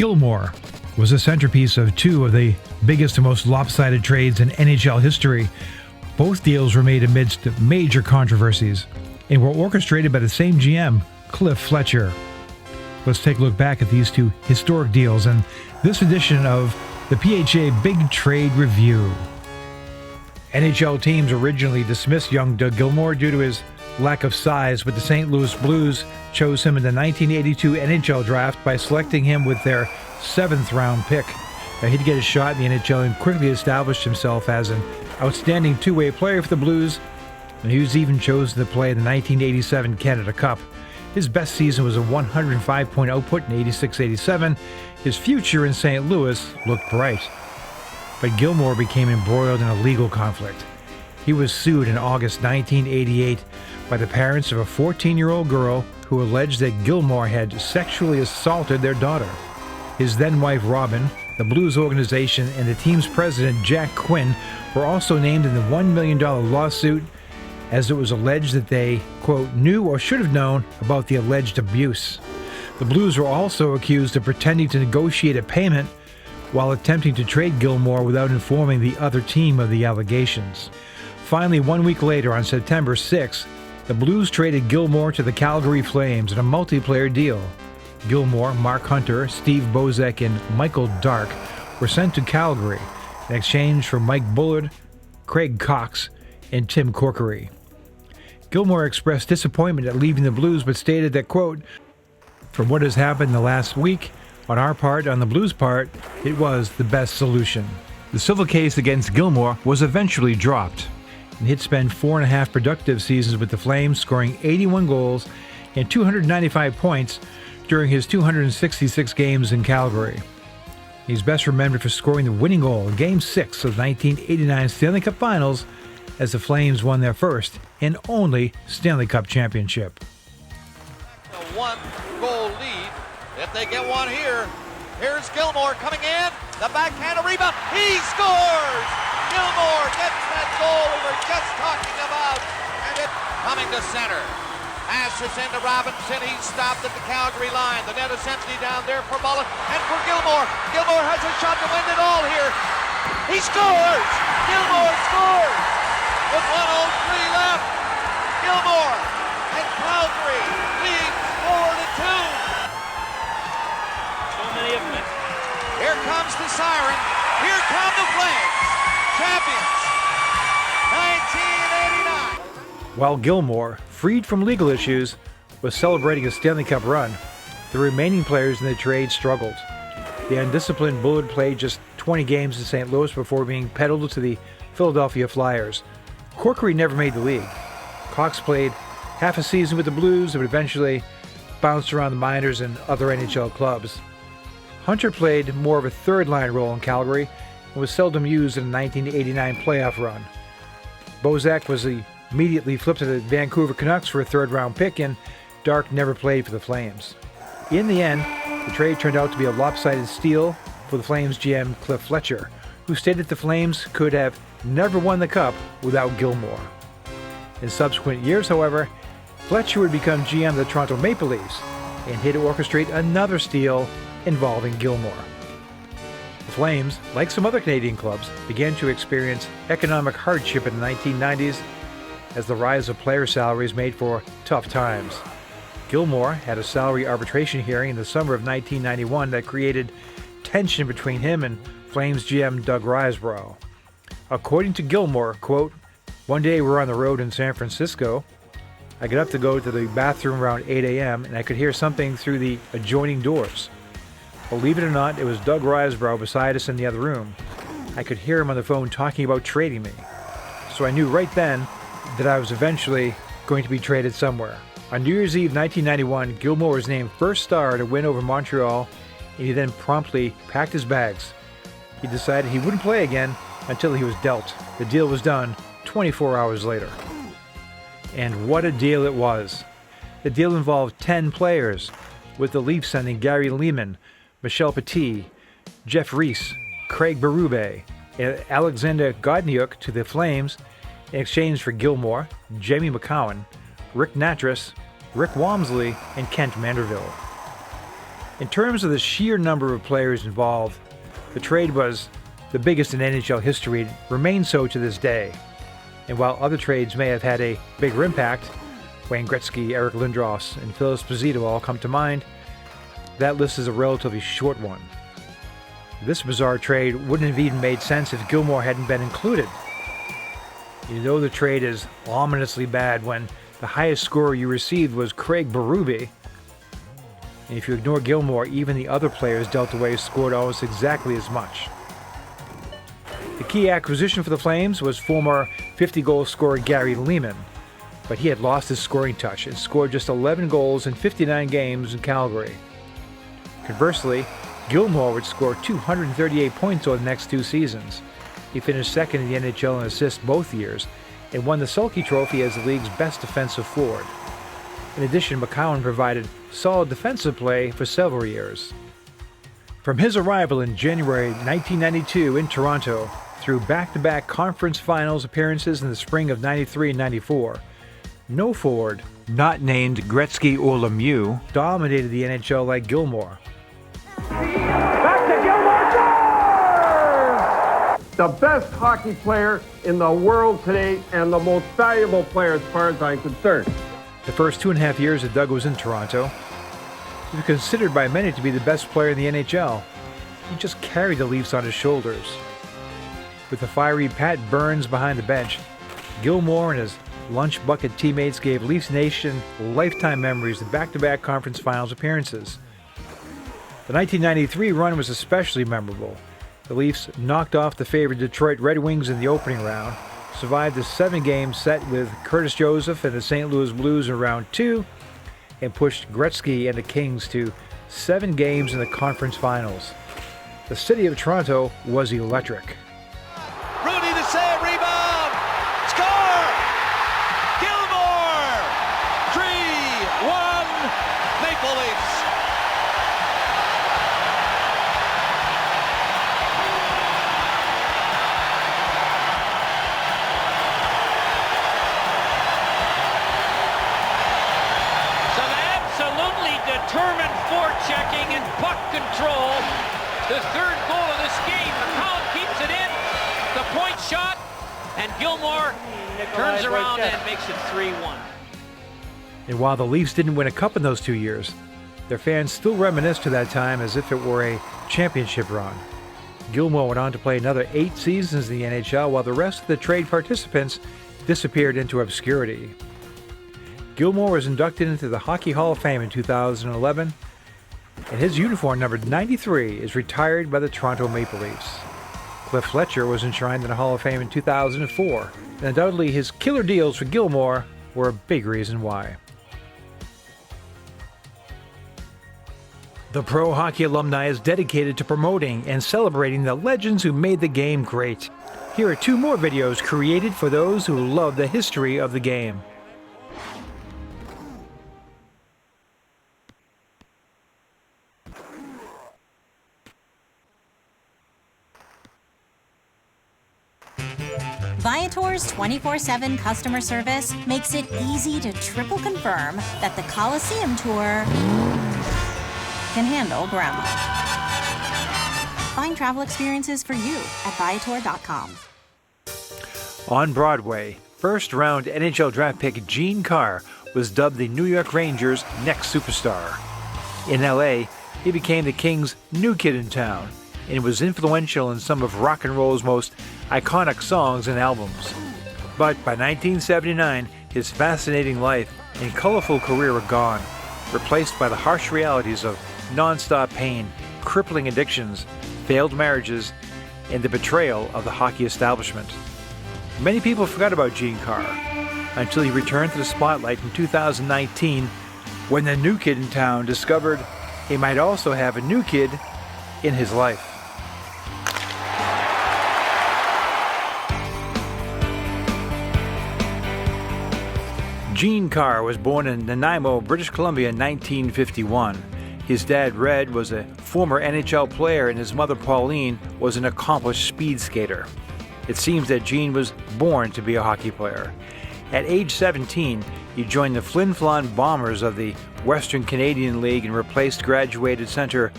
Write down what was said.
Gilmour was the centerpiece of two of the biggest and most lopsided trades in NHL history. Both deals were made amidst major controversies and were orchestrated by the same GM, Cliff Fletcher. Let's take a look back at these two historic deals in this edition of the PHA Big Trade Review. NHL teams originally dismissed young Doug Gilmour due to his lack of size, but the St. Louis Blues chose him in the 1982 NHL Draft by selecting him with their 7th round pick. Now, he'd get a shot in the NHL and quickly established himself as an outstanding two-way player for the Blues, and he was even chosen to play in the 1987 Canada Cup. His best season was a 105-point output in 86-87. His future in St. Louis looked bright. But Gilmour became embroiled in a legal conflict. He was sued in August 1988 by the parents of a 14-year-old girl who alleged that Gilmour had sexually assaulted their daughter. His then-wife Robin, the Blues organization, and the team's president Jack Quinn were also named in the $1 million lawsuit, as it was alleged that they, quote, knew or should have known about the alleged abuse. The Blues were also accused of pretending to negotiate a payment while attempting to trade Gilmour without informing the other team of the allegations. Finally, 1 week later, on September 6, the Blues traded Gilmour to the Calgary Flames in a multiplayer deal. Gilmour, Mark Hunter, Steve Bozek, and Michael Dark were sent to Calgary in exchange for Mike Bullard, Craig Cox, and Tim Corkery. Gilmour expressed disappointment at leaving the Blues, but stated that, quote, "From what has happened in the last week, on our part, on the Blues' part, it was the best solution." The civil case against Gilmour was eventually dropped, and he'd spent 4.5 productive seasons with the Flames, scoring 81 goals and 295 points during his 266 games in Calgary. He's best remembered for scoring the winning goal in Game 6 of the 1989 Stanley Cup Finals as the Flames won their first and only Stanley Cup championship. A one-goal lead if they get one here. Here's Gilmour coming in, the backhand rebound, he scores! Gilmour gets that goal we were just talking about, and it coming to center. Passes into Robinson, he's stopped at the Calgary line. The net is empty down there for Mullen and for Gilmour. Gilmour has a shot to win it all here. He scores! Gilmour scores! With 1:03 left, Gilmour and Calgary leads 4-2. So many of them. Here comes the siren. Here come the Flames, champions, 1989. While Gilmour, freed from legal issues, was celebrating a Stanley Cup run, the remaining players in the trade struggled. The undisciplined Bullard played just 20 games in St. Louis before being peddled to the Philadelphia Flyers. Corkery never made the league. Cox played half a season with the Blues and would eventually bounce around the minors and other NHL clubs. Hunter played more of a third-line role in Calgary and was seldom used in the 1989 playoff run. Bozak was immediately flipped to the Vancouver Canucks for a third-round pick, and Dark never played for the Flames. In the end, the trade turned out to be a lopsided steal for the Flames GM Cliff Fletcher, who stated the Flames could have never won the Cup without Gilmour. In subsequent years, however, Fletcher would become GM of the Toronto Maple Leafs, and he'd orchestrate another steal involving Gilmour. The Flames, like some other Canadian clubs, began to experience economic hardship in the 1990s as the rise of player salaries made for tough times. Gilmour had a salary arbitration hearing in the summer of 1991 that created tension between him and Flames GM Doug Risebrough. According to Gilmour, quote, "One day we're on the road in San Francisco. I got up to go to the bathroom around 8 a.m. and I could hear something through the adjoining doors. Believe it or not, it was Doug Risebrough beside us in the other room. I could hear him on the phone talking about trading me. So I knew right then that I was eventually going to be traded somewhere." On New Year's Eve 1991, Gilmour was named first star to win over Montreal, and he then promptly packed his bags. He decided he wouldn't play again until he was dealt. The deal was done 24 hours later. And what a deal it was. The deal involved 10 players, with the Leafs sending Gary Leeman, Michel Petit, Jeff Reese, Craig Berube, and Alexander Godniuk to the Flames in exchange for Gilmour, Jamie McCowan, Rick Natras, Rick Walmsley, and Kent Manderville. In terms of the sheer number of players involved, the trade was the biggest in NHL history and remains so to this day. And while other trades may have had a bigger impact, Wayne Gretzky, Eric Lindros, and Phil Esposito all come to mind, that list is a relatively short one. This bizarre trade wouldn't have even made sense if Gilmour hadn't been included. You know the trade is ominously bad when the highest scorer you received was Craig Berube. And if you ignore Gilmour, even the other players dealt away scored almost exactly as much. The key acquisition for the Flames was former 50-goal scorer Gary Gilmore, but he had lost his scoring touch and scored just 11 goals in 59 games in Calgary. Conversely, Gilmour would score 238 points over the next 2 seasons. He finished second in the NHL in assists both years and won the Selke Trophy as the league's best defensive forward. In addition, McCowan provided solid defensive play for several years. From his arrival in January 1992 in Toronto through back-to-back conference finals appearances in the spring of 93 and 94, no forward, not named Gretzky or Lemieux, dominated the NHL like Gilmour. Back to Gilmore! The best hockey player in the world today and the most valuable player as far as I'm concerned. The first 2.5 years that Doug was in Toronto, he was considered by many to be the best player in the NHL. He just carried the Leafs on his shoulders. With the fiery Pat Burns behind the bench, Gilmour and his lunch bucket teammates gave Leafs Nation lifetime memories of back-to-back conference finals appearances. The 1993 run was especially memorable. The Leafs knocked off the favored Detroit Red Wings in the opening round, survived a 7-game set with Curtis Joseph and the St. Louis Blues in round 2, and pushed Gretzky and the Kings to 7 games in the conference finals. The city of Toronto was electric. Rooney to save, rebound, score! Gilmour! 3-1 Maple Leafs. Some absolutely determined forechecking and puck control. The third goal of this game. McCown keeps it in. The point shot, and Gilmour turns around and makes it 3-1. And while the Leafs didn't win a cup in those 2 years, their fans still reminisce to that time as if it were a championship run. Gilmour went on to play another 8 seasons in the NHL while the rest of the trade participants disappeared into obscurity. Gilmour was inducted into the Hockey Hall of Fame in 2011, and his uniform number 93 is retired by the Toronto Maple Leafs. Cliff Fletcher was enshrined in the Hall of Fame in 2004, and undoubtedly his killer deals for Gilmour were a big reason why. The Pro Hockey Alumni is dedicated to promoting and celebrating the legends who made the game great. Here are 2 more videos created for those who love the history of the game. Viator's 24/7 customer service makes it easy to triple confirm that the Coliseum tour can handle grandma. Find travel experiences for you at Viator.com. On Broadway, first-round NHL draft pick Gene Carr was dubbed the New York Rangers' next superstar. In LA, he became the Kings' new kid in town and was influential in some of rock and roll's most iconic songs and albums. But by 1979, his fascinating life and colorful career were gone, replaced by the harsh realities of non-stop pain, crippling addictions, failed marriages, and the betrayal of the hockey establishment. Many people forgot about Gene Carr until he returned to the spotlight in 2019 when the new kid in town discovered he might also have a new kid in his life. Gene Carr was born in Nanaimo, British Columbia in 1951. His dad, Red, was a former NHL player and his mother, Pauline, was an accomplished speed skater. It seems that Gene was born to be a hockey player. At age 17, he joined the Flin Flon Bombers of the Western Canadian League and replaced graduated center